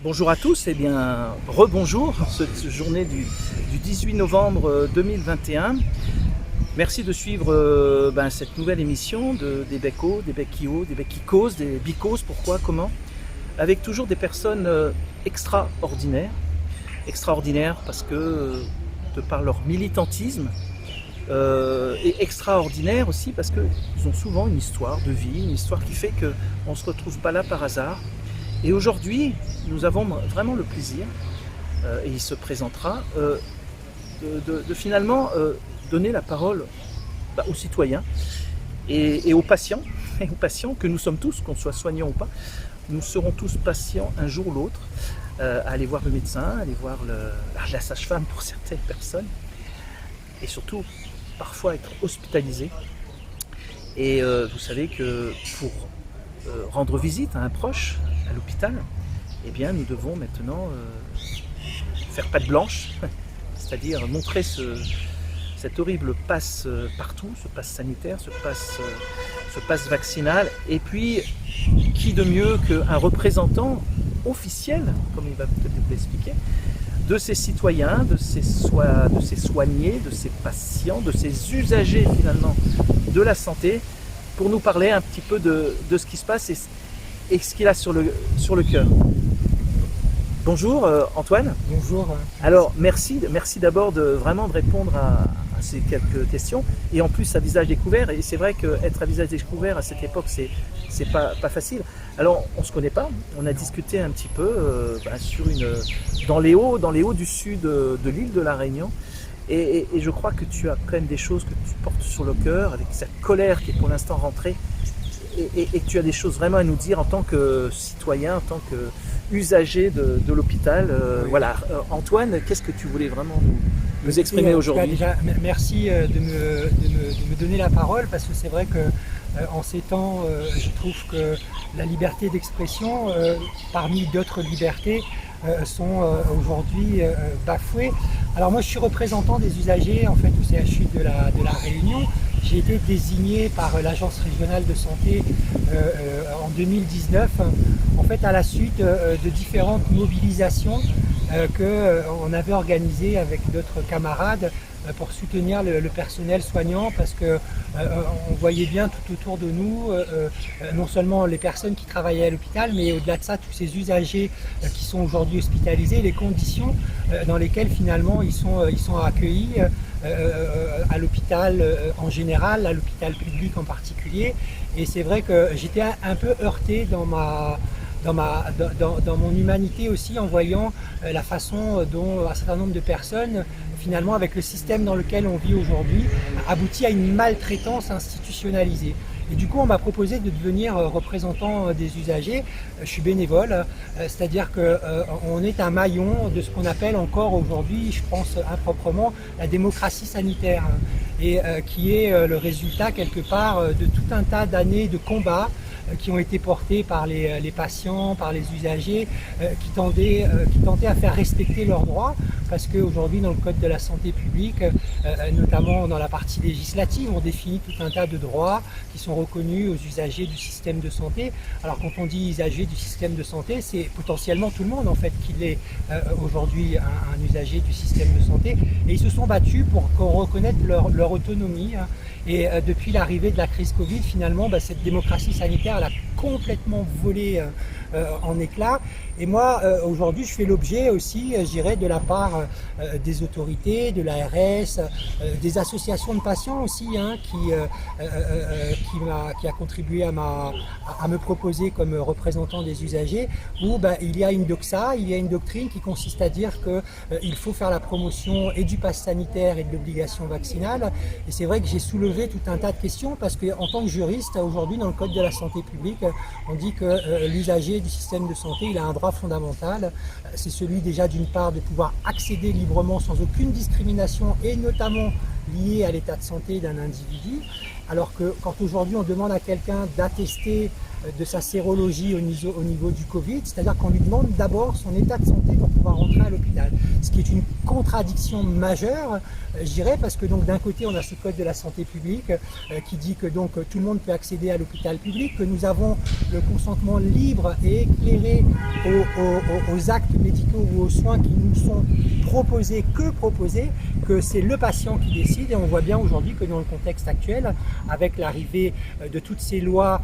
Bonjour à tous, et bien rebonjour, cette journée du 18 novembre 2021. Merci de suivre cette nouvelle émission des Becos, des Becchio, des Beccicos, des Bicos, pourquoi, comment, avec toujours des personnes extraordinaires. Extraordinaires parce que, de par leur militantisme, et extraordinaires aussi parce qu'ils ont souvent une histoire de vie, une histoire qui fait qu'on ne se retrouve pas là par hasard. Et aujourd'hui, nous avons vraiment le plaisir, et il se présentera, de finalement donner la parole aux citoyens et aux patients, et aux patients que nous sommes tous, qu'on soit soignants ou pas. Nous serons tous patients un jour ou l'autre, à aller voir le médecin, aller voir la sage-femme pour certaines personnes, et surtout parfois être hospitalisés. Et vous savez que pour rendre visite à un proche à l'hôpital, eh bien nous devons maintenant faire patte blanche, c'est-à-dire montrer cet horrible passe partout, ce passe sanitaire, ce passe vaccinal, et puis qui de mieux qu'un représentant officiel, comme il va peut-être vous l'expliquer, de ces citoyens, de ces soignés, de ces patients, de ces usagers finalement de la santé, pour nous parler un petit peu de ce qui se passe et ce qu'il a sur le cœur. Bonjour Antoine. Bonjour. Alors merci d'abord vraiment de répondre à ces quelques questions, et en plus à visage découvert, et c'est vrai qu'être à visage découvert à cette époque c'est pas facile. Alors on se connaît pas, on a discuté un petit peu dans les hauts du sud de l'île de la Réunion, et je crois que tu as quand même des choses que tu portes sur le cœur avec cette colère qui est pour l'instant rentrée, et tu as des choses vraiment à nous dire en tant que citoyen, en tant que usager de l'hôpital. Oui. Voilà, Antoine, qu'est-ce que tu voulais vraiment nous exprimer aujourd'hui? Déjà, merci de me donner la parole, parce que c'est vrai que en ces temps, je trouve que la liberté d'expression, parmi d'autres libertés, sont aujourd'hui bafouées. Alors moi, je suis représentant des usagers en fait au CHU de la Réunion. J'ai été désigné par l'Agence régionale de santé en 2019, en fait à la suite de différentes mobilisations qu'on avait organisées avec d'autres camarades pour soutenir le personnel soignant, parce que on voyait bien tout autour de nous non seulement les personnes qui travaillaient à l'hôpital, mais au-delà de ça tous ces usagers qui sont aujourd'hui hospitalisés, les conditions dans lesquelles finalement ils sont accueillis à l'hôpital en général, à l'hôpital public en particulier. Et c'est vrai que j'étais un peu heurté dans mon humanité aussi, en voyant la façon dont un certain nombre de personnes, finalement avec le système dans lequel on vit aujourd'hui, aboutit à une maltraitance institutionnalisée. Et du coup, on m'a proposé de devenir représentant des usagers. Je suis bénévole, c'est-à-dire qu'on est un maillon de ce qu'on appelle encore aujourd'hui, je pense improprement, la démocratie sanitaire, et qui est le résultat quelque part de tout un tas d'années de combats qui ont été portés par les patients, par les usagers, qui tentaient à faire respecter leurs droits, parce qu'aujourd'hui dans le Code de la santé publique, notamment dans la partie législative, on définit tout un tas de droits qui sont reconnus aux usagers du système de santé. Alors quand on dit usager du système de santé, c'est potentiellement tout le monde en fait qui est aujourd'hui un usager du système de santé, et ils se sont battus pour qu'on reconnaisse leur autonomie. Et depuis l'arrivée de la crise Covid, finalement, cette démocratie sanitaire, elle a complètement volé en éclats. Et moi, aujourd'hui, je fais l'objet aussi, je dirais, de la part des autorités, de l'ARS, des associations de patients aussi, qui a contribué à me proposer comme représentant des usagers, où il y a une doxa, il y a une doctrine qui consiste à dire qu'il faut faire la promotion et du pass sanitaire et de l'obligation vaccinale. Et c'est vrai que j'ai soulevé tout un tas de questions, parce qu'en tant que juriste, aujourd'hui, dans le Code de la santé publique, on dit que l'usager du système de santé, il a un droit fondamental. C'est celui déjà d'une part de pouvoir accéder librement sans aucune discrimination, et notamment liée à l'état de santé d'un individu, alors que quand aujourd'hui on demande à quelqu'un d'attester de sa sérologie au niveau du Covid, c'est-à-dire qu'on lui demande d'abord son état de santé pour pouvoir rentrer à l'hôpital. Ce qui est une contradiction majeure, je dirais, parce que donc d'un côté on a ce code de la santé publique qui dit que donc tout le monde peut accéder à l'hôpital public, que nous avons le consentement libre et éclairé aux actes médicaux ou aux soins qui nous sont proposés, que c'est le patient qui décide. Et on voit bien aujourd'hui que dans le contexte actuel, avec l'arrivée de toutes ces lois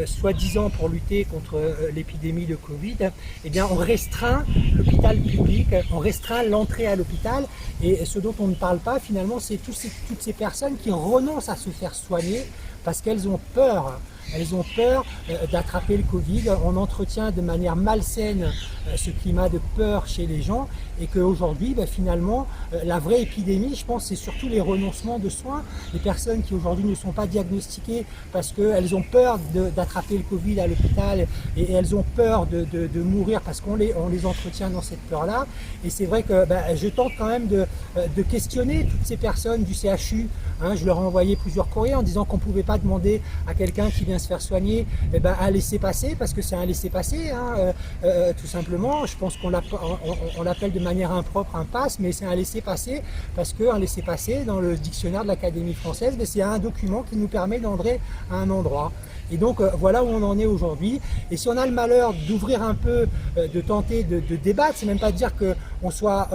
soi-disant pour lutter contre l'épidémie de Covid, eh bien on restreint l'hôpital public, on restreint l'entrée à l'hôpital, et ce dont on ne parle pas finalement, c'est toutes ces personnes qui renoncent à se faire soigner parce qu'elles ont peur. Elles ont peur d'attraper le Covid. On entretient de manière malsaine ce climat de peur chez les gens, et qu'aujourd'hui, finalement, la vraie épidémie, je pense, c'est surtout les renoncements de soins. Les personnes qui aujourd'hui ne sont pas diagnostiquées parce qu'elles ont peur d'attraper le Covid à l'hôpital, et elles ont peur de mourir parce qu'on les entretient dans cette peur-là. Et c'est vrai que je tente quand même de questionner toutes ces personnes du CHU. Je leur ai envoyé plusieurs courriers en disant qu'on ne pouvait pas demander à quelqu'un qui vient se faire soigner un laissez-passer, parce que c'est un laissez-passer, tout simplement. Je pense qu'on l'appelle de manière impropre un pass, mais c'est un laissez-passer, parce qu'un laissez-passer dans le dictionnaire de l'Académie française, c'est un document qui nous permet d'entrer à un endroit. Et donc voilà où on en est aujourd'hui. Et si on a le malheur d'ouvrir un peu, de tenter de débattre, c'est même pas dire qu'on soit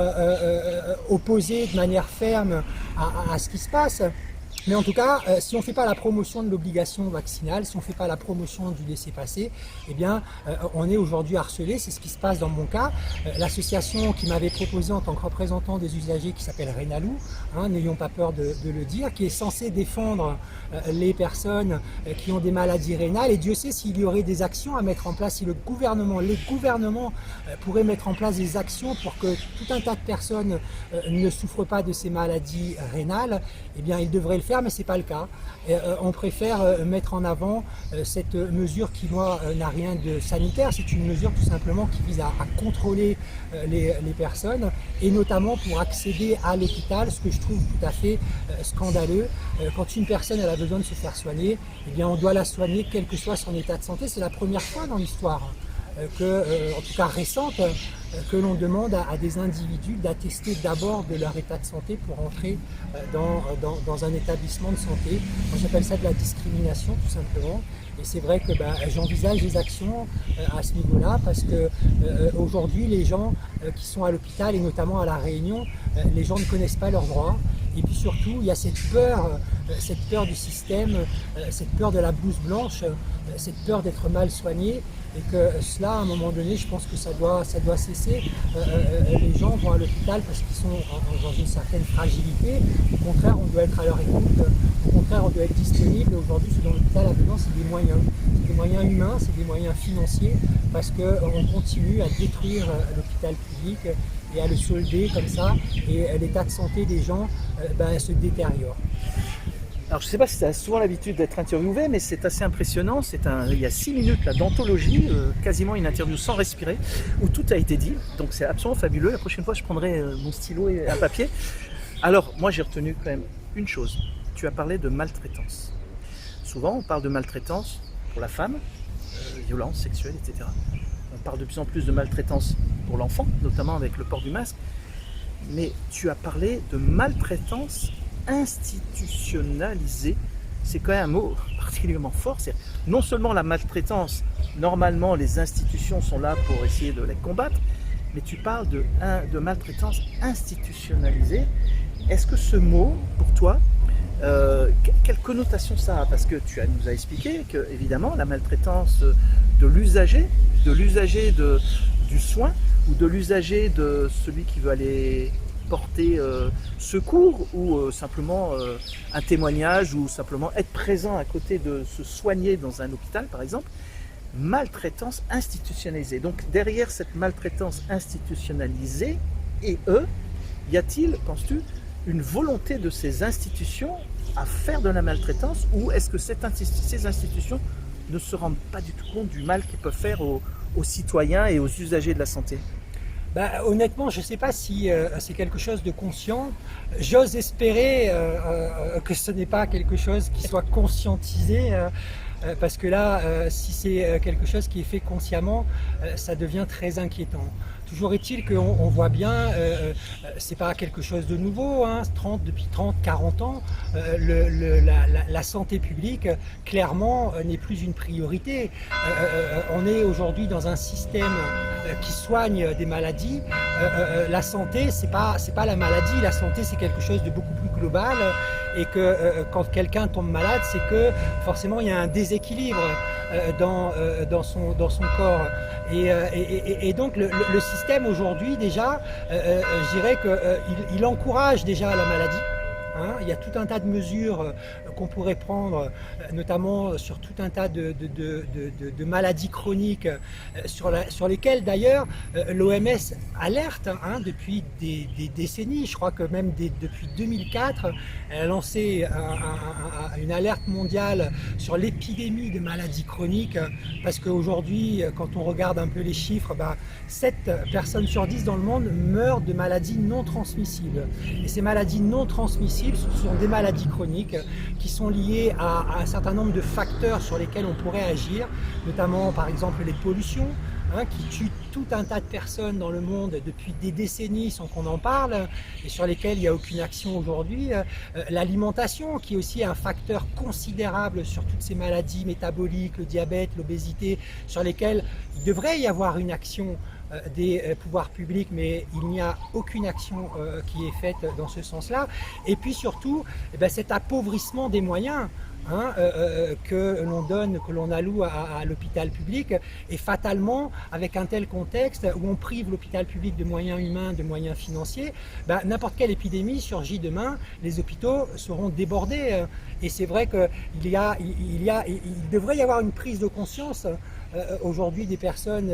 opposé de manière ferme à ce qui se passe. Mais en tout cas, si on ne fait pas la promotion de l'obligation vaccinale, si on ne fait pas la promotion du laissez-passer, eh bien, on est aujourd'hui harcelé. C'est ce qui se passe dans mon cas. L'association qui m'avait proposé en tant que représentant des usagers, qui s'appelle Rénalou, n'ayons pas peur de le dire, qui est censée défendre les personnes qui ont des maladies rénales. Et Dieu sait s'il y aurait des actions à mettre en place, si les gouvernements pourraient mettre en place des actions pour que tout un tas de personnes ne souffrent pas de ces maladies rénales, eh bien, ils devraient le faire, mais ce n'est pas le cas. On préfère mettre en avant cette mesure qui, moi, n'a rien de sanitaire. C'est une mesure tout simplement qui vise à contrôler les personnes, et notamment pour accéder à l'hôpital, ce que je trouve tout à fait scandaleux. Quand une personne elle a besoin de se faire soigner, eh bien, on doit la soigner quel que soit son état de santé. C'est la première fois dans l'histoire en tout cas récente, que l'on demande à des individus d'attester d'abord de leur état de santé pour entrer dans un établissement de santé. Moi, j'appelle ça de la discrimination, tout simplement. Et c'est vrai que j'envisage des actions à ce niveau-là, parce que aujourd'hui, les gens qui sont à l'hôpital, et notamment à La Réunion, les gens ne connaissent pas leurs droits. Et puis surtout, il y a cette peur du système, cette peur de la blouse blanche, cette peur d'être mal soigné, et que cela, à un moment donné, je pense que ça doit cesser. Les gens vont à l'hôpital parce qu'ils sont dans une certaine fragilité. Au contraire, on doit être à leur écoute. Au contraire, on doit être disponible. Aujourd'hui, ce dont l'hôpital a besoin, c'est des moyens. C'est des moyens humains, c'est des moyens financiers, parce qu'on continue à détruire l'hôpital public et à le solder comme ça, et l'état de santé des gens se détériore. Alors je ne sais pas si tu as souvent l'habitude d'être interviewé, mais c'est assez impressionnant. Il y a 6 minutes là, d'anthologie, quasiment une interview sans respirer, où tout a été dit. Donc c'est absolument fabuleux. La prochaine fois, je prendrai mon stylo et un papier. Alors moi, j'ai retenu quand même une chose. Tu as parlé de maltraitance. Souvent, on parle de maltraitance pour la femme, violence sexuelle, etc. On parle de plus en plus de maltraitance pour l'enfant, notamment avec le port du masque. Mais tu as parlé de maltraitance institutionnalisée. C'est quand même un mot particulièrement fort. C'est non seulement la maltraitance, normalement les institutions sont là pour essayer de les combattre, mais tu parles de maltraitance institutionnalisée. Est-ce que ce mot, pour toi, quelle connotation ça a? Parce que tu nous as expliqué que, évidemment, la maltraitance de l'usager du soin, ou de l'usager de celui qui veut aller porter secours, ou simplement un témoignage, ou simplement être présent à côté de se soigner dans un hôpital par exemple, maltraitance institutionnalisée. Donc derrière cette maltraitance institutionnalisée, y a-t-il, penses-tu, une volonté de ces institutions à faire de la maltraitance, ou est-ce que ces institutions ne se rendent pas du tout compte du mal qu'ils peuvent faire aux citoyens et aux usagers de la santé? Honnêtement, je ne sais pas si c'est quelque chose de conscient. J'ose espérer que ce n'est pas quelque chose qui soit conscientisé. Parce que là, si c'est quelque chose qui est fait consciemment, ça devient très inquiétant. Toujours est-il qu'on voit bien, c'est pas quelque chose de nouveau, hein, depuis 30, 40 ans, la santé publique, clairement, n'est plus une priorité. On est aujourd'hui dans un système qui soigne des maladies. La santé, c'est pas la maladie, la santé, c'est quelque chose de beaucoup plus global. Et que quand quelqu'un tombe malade, c'est que forcément il y a un déséquilibre dans son corps. Et donc le système aujourd'hui déjà, je dirais qu'il encourage déjà la maladie. Hein, il y a tout un tas de mesures qu'on pourrait prendre, notamment sur tout un tas de maladies chroniques, sur lesquelles d'ailleurs l'OMS alerte hein, depuis des décennies. Je crois que même depuis 2004, elle a lancé une alerte mondiale sur l'épidémie de maladies chroniques, parce qu'aujourd'hui, quand on regarde un peu les chiffres, 7 personnes sur 10 dans le monde meurent de maladies non transmissibles. Et ces maladies non transmissibles, ce sont des maladies chroniques qui sont liées à un certain nombre de facteurs sur lesquels on pourrait agir, notamment par exemple les pollutions, hein, qui tuent tout un tas de personnes dans le monde depuis des décennies sans qu'on en parle et sur lesquelles il n'y a aucune action aujourd'hui. L'alimentation qui est aussi un facteur considérable sur toutes ces maladies métaboliques, le diabète, l'obésité, sur lesquelles il devrait y avoir une action des pouvoirs publics, mais il n'y a aucune action qui est faite dans ce sens-là. Et puis surtout, cet appauvrissement des moyens hein, que l'on donne, que l'on alloue à l'hôpital public, et fatalement, avec un tel contexte où on prive l'hôpital public de moyens humains, de moyens financiers, n'importe quelle épidémie surgit demain, les hôpitaux seront débordés. Et c'est vrai qu'il devrait y avoir une prise de conscience aujourd'hui des personnes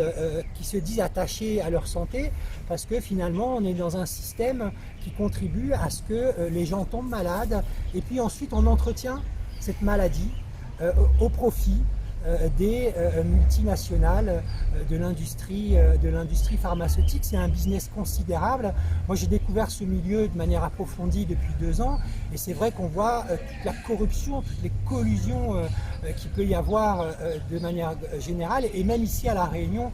qui se disent attachées à leur santé, parce que finalement on est dans un système qui contribue à ce que les gens tombent malades et puis ensuite on entretient cette maladie au profit des multinationales de l'industrie pharmaceutique. C'est un business considérable. Moi j'ai découvert ce milieu de manière approfondie depuis 2 ans et c'est vrai qu'on voit toute la corruption, toutes les collusions qu'il peut y avoir de manière générale, et même ici à La Réunion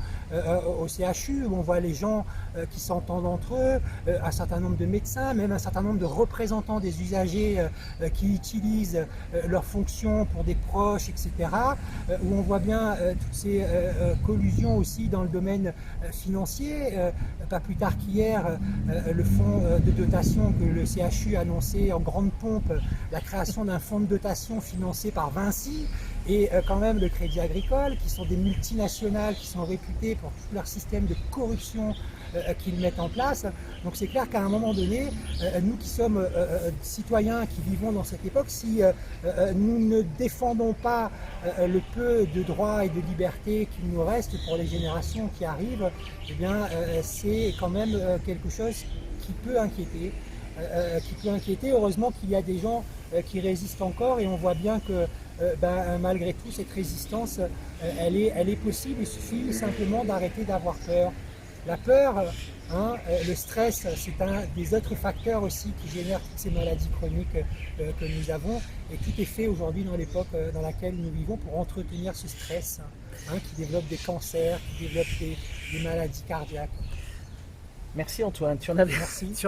au CHU où on voit les gens qui s'entendent entre eux, un certain nombre de médecins, même un certain nombre de représentants des usagers qui utilisent leurs fonctions pour des proches, etc. Où on voit bien toutes ces collusions aussi dans le domaine financier. Pas plus tard qu'hier, le fonds de dotation que le CHU a annoncé en grande pompe, la création d'un fonds de dotation financé par Vinci et quand même le Crédit Agricole, qui sont des multinationales qui sont réputées pour tout leur système de corruption qu'ils mettent en place. Donc c'est clair qu'à un moment donné, nous qui sommes citoyens, qui vivons dans cette époque, si nous ne défendons pas le peu de droits et de libertés qu'il nous reste pour les générations qui arrivent, eh bien c'est quand même quelque chose qui peut inquiéter. Heureusement qu'il y a des gens qui résistent encore, et on voit bien que malgré tout cette résistance, elle est possible. Il suffit simplement d'arrêter d'avoir peur. La peur, le stress, c'est un des autres facteurs aussi qui génèrent toutes ces maladies chroniques que nous avons, et tout est fait aujourd'hui dans l'époque dans laquelle nous vivons pour entretenir ce stress qui développe des cancers, qui développe des maladies cardiaques. Merci Antoine, tu en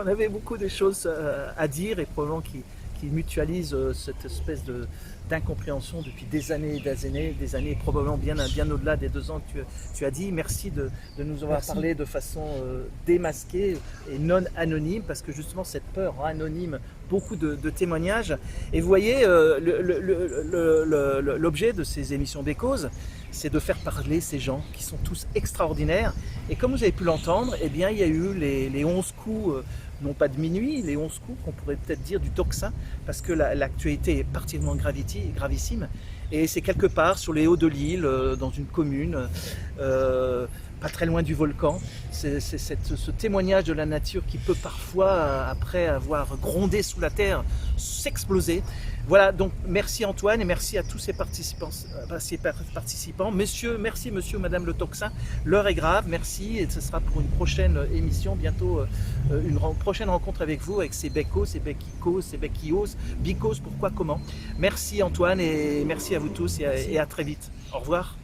avais beaucoup de choses à dire, et probablement qui mutualisent cette espèce d'incompréhension depuis des années, probablement bien au-delà des 2 ans que tu as dit. Merci de nous avoir parlé de façon démasquée et non anonyme, parce que justement cette peur rend anonyme beaucoup de témoignages. Et vous voyez, l'objet de ces émissions Bécauses, c'est de faire parler ces gens qui sont tous extraordinaires. Et comme vous avez pu l'entendre, eh bien, il y a eu les 11 coups, non pas de minuit, les 11 coups qu'on pourrait peut-être dire du tocsin, parce que l'actualité est particulièrement gravissime. Et c'est quelque part sur les hauts de l'île, dans une commune, pas très loin du volcan. C'est ce témoignage de la nature qui peut parfois, après avoir grondé sous la terre, s'exploser. Voilà, donc merci Antoine et merci à tous ces participants. Monsieur, merci monsieur, madame le Tocsin. L'heure est grave, merci, et ce sera pour une prochaine émission, bientôt une prochaine rencontre avec vous, avec ces beccos, ces beccicos, ces becquios, bicos, pourquoi, comment. Merci Antoine et merci à vous tous et à très vite. Au revoir.